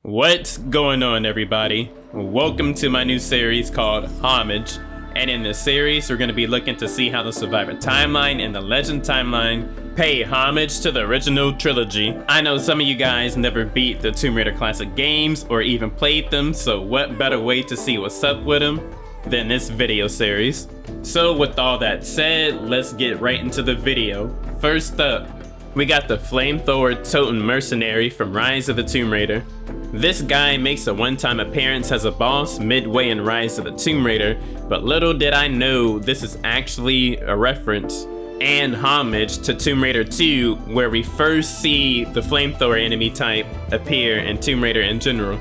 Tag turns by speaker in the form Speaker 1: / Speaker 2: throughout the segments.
Speaker 1: What's going on, everybody? Welcome to my new series called Homage, and in this series we're going to be looking to see how the Survivor timeline and the Legend timeline pay homage to the original trilogy. I know some of you guys never beat the Tomb Raider classic games or even played them, so what better way to see what's up with them than this video series. So with all that said, let's get right into the video. First up, we got the Flamethrower toting mercenary from Rise of the Tomb Raider. This guy makes a one-time appearance as a boss midway in Rise of the Tomb Raider, but little did I know this is actually a reference and homage to Tomb Raider 2, where we first see the Flamethrower enemy type appear in Tomb Raider in general.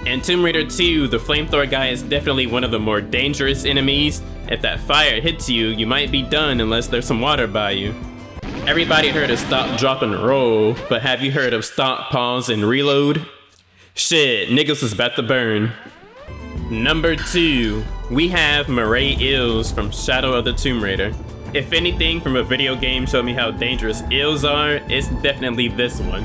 Speaker 1: In Tomb Raider 2, the Flamethrower guy is definitely one of the more dangerous enemies. If that fire hits you, you might be done unless there's some water by you. Everybody heard of stop, drop, and roll, but have you heard of stop, pause, and reload? Shit, niggas is about to burn. Number 2, we have Eels from Shadow of the Tomb Raider. If anything from a video game showed me how dangerous eels are, it's definitely this one.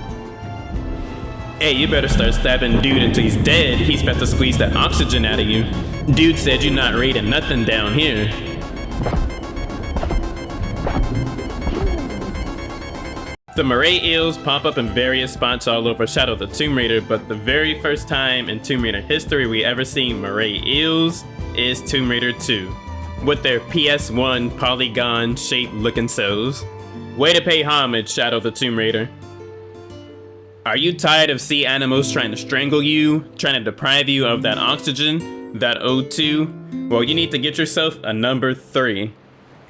Speaker 1: Hey, you better start stabbing dude until he's dead. He's about to squeeze that oxygen out of you. Dude said you're not raiding nothing down here. The Eels pop up in various spots all over Shadow of the Tomb Raider, but the very first time in Tomb Raider history we ever seen Eels is Tomb Raider 2, with their PS1 polygon shaped looking selves. Way to pay homage, Shadow of the Tomb Raider. Are you tired of sea animals trying to strangle you, trying to deprive you of that oxygen, that O2? Well, you need to get yourself a number 3,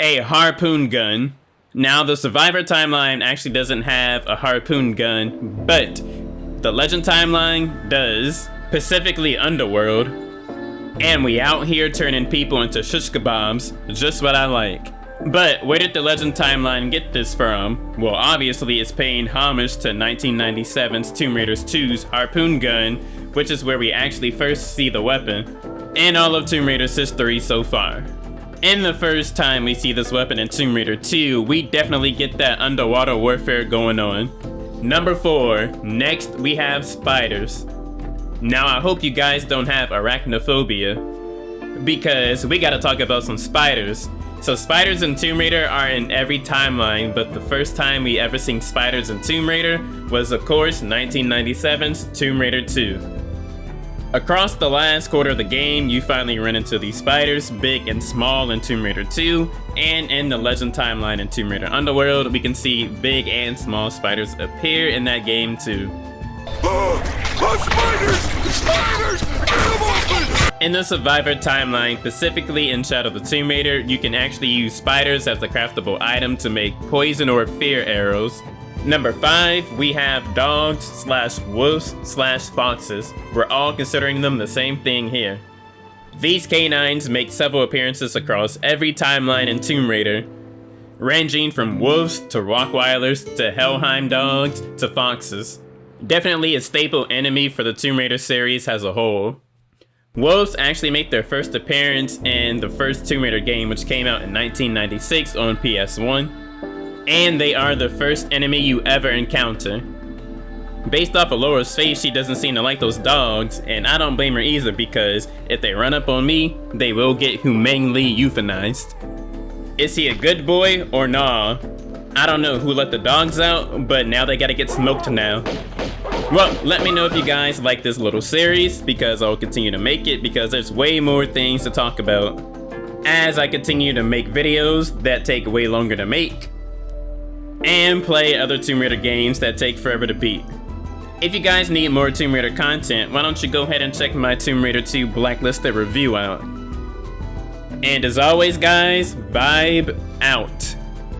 Speaker 1: a Harpoon Gun. Now, the Survivor timeline actually doesn't have a Harpoon Gun, but the Legend timeline does, specifically Underworld. And we out here turning people into shish kebabs, just what I like. But where did the Legend timeline get this from? Well, obviously it's paying homage to 1997's Tomb Raider 2's Harpoon Gun, which is where we actually first see the weapon in all of Tomb Raider's history so far. In the first time we see this weapon in Tomb Raider 2, we definitely get that underwater warfare going on. Number 4, next we have spiders. Now I hope you guys don't have arachnophobia, because we gotta talk about some spiders. So spiders in Tomb Raider are in every timeline, but the first time we ever seen spiders in Tomb Raider was of course 1997's Tomb Raider 2. Across the last quarter of the game, you finally run into these spiders, big and small in Tomb Raider 2, and in the Legend timeline in Tomb Raider Underworld, we can see big and small spiders appear in that game too. Spiders! Spiders! In the Survivor timeline, specifically in Shadow of the Tomb Raider, you can actually use spiders as a craftable item to make poison or fear arrows. Number 5, we have dogs / wolves / foxes. We're all considering them the same thing here. These canines make several appearances across every timeline in Tomb Raider, ranging from wolves to Rottweilers to Helheim dogs to foxes. Definitely a staple enemy for the Tomb Raider series as a whole. Wolves actually make their first appearance in the first Tomb Raider game, which came out in 1996 on PS1. And they are the first enemy you ever encounter. Based off of Laura's face, she doesn't seem to like those dogs, and I don't blame her either, because if they run up on me, they will get humanely euthanized. Is he a good boy or nah? I don't know who let the dogs out, but now they gotta get smoked now. Well, let me know if you guys like this little series, because I'll continue to make it, because there's way more things to talk about as I continue to make videos that take way longer to make, and play other Tomb Raider games that take forever to beat. If you guys need more Tomb Raider content, why don't you go ahead and check my Tomb Raider 2 Blacklisted review out. And as always guys, vibe out.